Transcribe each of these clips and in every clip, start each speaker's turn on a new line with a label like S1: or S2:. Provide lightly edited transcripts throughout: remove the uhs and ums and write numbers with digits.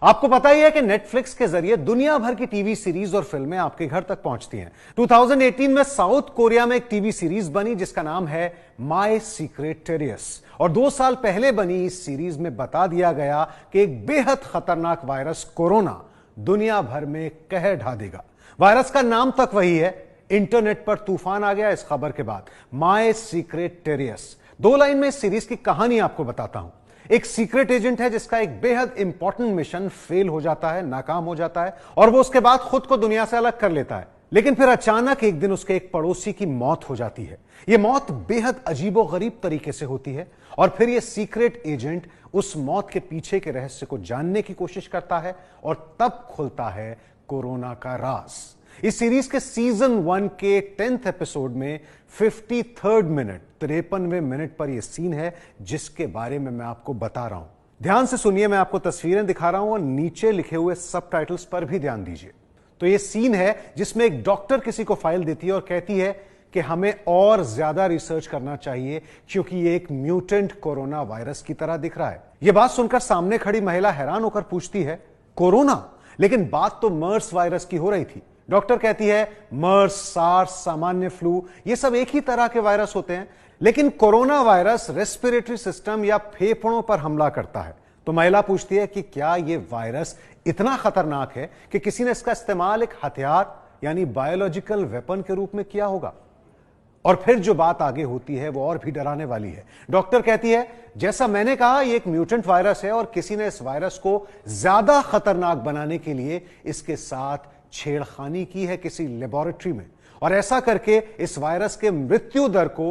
S1: आपको पता ही है कि नेटफ्लिक्स के जरिए दुनिया भर की टीवी सीरीज और फिल्में आपके घर तक पहुंचती हैं। 2018 में साउथ कोरिया में एक टीवी सीरीज बनी जिसका नाम है माय सीक्रेट टेरियस, और 2 साल पहले बनी इस सीरीज में बता दिया गया कि एक बेहद खतरनाक वायरस कोरोना दुनिया भर में कहर ढा देगा। वायरस का नाम तक वही है। इंटरनेट पर तूफान आ गया इस खबर के बाद। माय सीक्रेट टेरियस, 2 लाइन में इस सीरीज की कहानी आपको बताता हूं। एक सीक्रेट एजेंट है जिसका एक बेहद इंपॉर्टेंट मिशन फेल हो जाता है, नाकाम हो जाता है, और वो उसके बाद खुद को दुनिया से अलग कर लेता है। लेकिन फिर अचानक एक दिन उसके एक पड़ोसी की मौत हो जाती है। यह मौत बेहद अजीबोगरीब तरीके से होती है, और फिर यह सीक्रेट एजेंट उस मौत के पीछे के रहस्य को जानने की कोशिश करता है, और तब खुलता है कोरोना का राज। इस सीरीज के सीजन 1 के 10th एपिसोड में 53rd मिनट 53वें मिनट पर यह सीन है जिसके बारे में मैं आपको बता रहा हूं। ध्यान से सुनिए, मैं आपको तस्वीरें दिखा रहा हूं और नीचे लिखे हुए सबटाइटल्स पर भी ध्यान दीजिए। तो यह सीन है जिसमें एक डॉक्टर किसी को फाइल देती है और कहती है कि हमें और ज्यादा रिसर्च करना चाहिए क्योंकि यह एक म्यूटेंट कोरोना वायरस की तरह दिख रहा है। यह बात सुनकर सामने खड़ी महिला हैरान होकर पूछती है, कोरोना? लेकिन बात तो मर्स वायरस की हो रही थी। डॉक्टर कहती है मर्स, सार्स, सामान्य फ्लू, ये सब एक ही तरह के वायरस होते हैं, लेकिन कोरोना वायरस रेस्पिरेटरी सिस्टम या फेफड़ों पर हमला करता है। तो महिला पूछती है कि क्या यह वायरस इतना खतरनाक है कि किसी ने इसका इस्तेमाल एक हथियार यानी बायोलॉजिकल वेपन के रूप में किया होगा? और फिर जो बात आगे होती है वो और भी डराने वाली है। डॉक्टर कहती है, जैसा मैंने कहा, यह एक म्यूटेंट वायरस है और किसी ने इस वायरस को ज्यादा खतरनाक बनाने के लिए इसके साथ छेड़खानी की है किसी लेबोरेटरी में, और ऐसा करके इस वायरस के मृत्यु दर को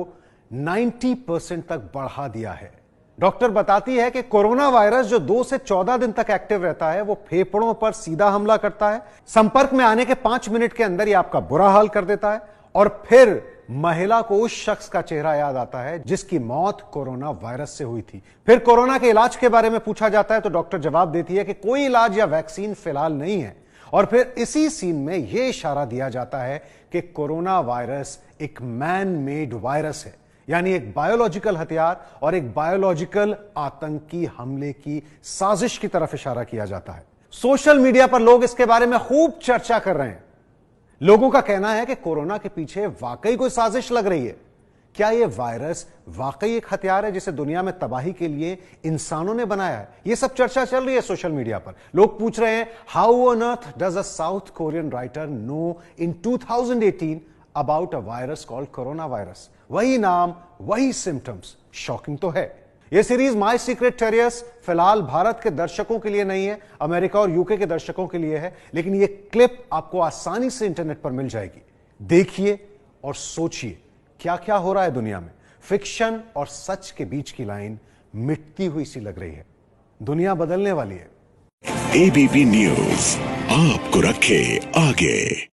S1: 90% तक बढ़ा दिया है। डॉक्टर बताती है कि कोरोना वायरस जो 2 से 14 दिन तक एक्टिव रहता है वो फेफड़ों पर सीधा हमला करता है। संपर्क में आने के 5 मिनट के अंदर ही आपका बुरा हाल कर देता है, और फिर महिला को उस शख्स का चेहरा याद आता है जिसकी मौत कोरोना वायरस से हुई थी। फिर कोरोना के इलाज के बारे में पूछा जाता है तो डॉक्टर जवाब देती है कि कोई इलाज या वैक्सीन फिलहाल नहीं है, और फिर इसी सीन में यह इशारा दिया जाता है कि कोरोना वायरस एक मैन मेड वायरस है, यानी एक बायोलॉजिकल हथियार और एक बायोलॉजिकल आतंकी हमले की साजिश की तरफ इशारा किया जाता है। सोशल मीडिया पर लोग इसके बारे में खूब चर्चा कर रहे हैं। लोगों का कहना है कि कोरोना के पीछे वाकई कोई साजिश लग रही है। क्या यह वायरस वाकई एक हथियार है जिसे दुनिया में तबाही के लिए इंसानों ने बनाया है? यह सब चर्चा चल रही है सोशल मीडिया पर। लोग पूछ रहे हैं, how on earth does a south Korean writer no in 2018 about a virus called corona virus? वही नाम, वही सिम्टम्स। शॉकिंग तो है। यह सीरीज माय सीक्रेट टेरियस फिलहाल भारत के दर्शकों के लिए नहीं है, अमेरिका और यूके के दर्शकों के लिए है, लेकिन यह क्लिप आपको आसानी से इंटरनेट पर मिल जाएगी। देखिए और सोचिए क्या क्या हो रहा है दुनिया में। फिक्शन और सच के बीच की लाइन मिटती हुई सी लग रही है। दुनिया बदलने वाली है।
S2: एबीपी न्यूज आपको रखे आगे।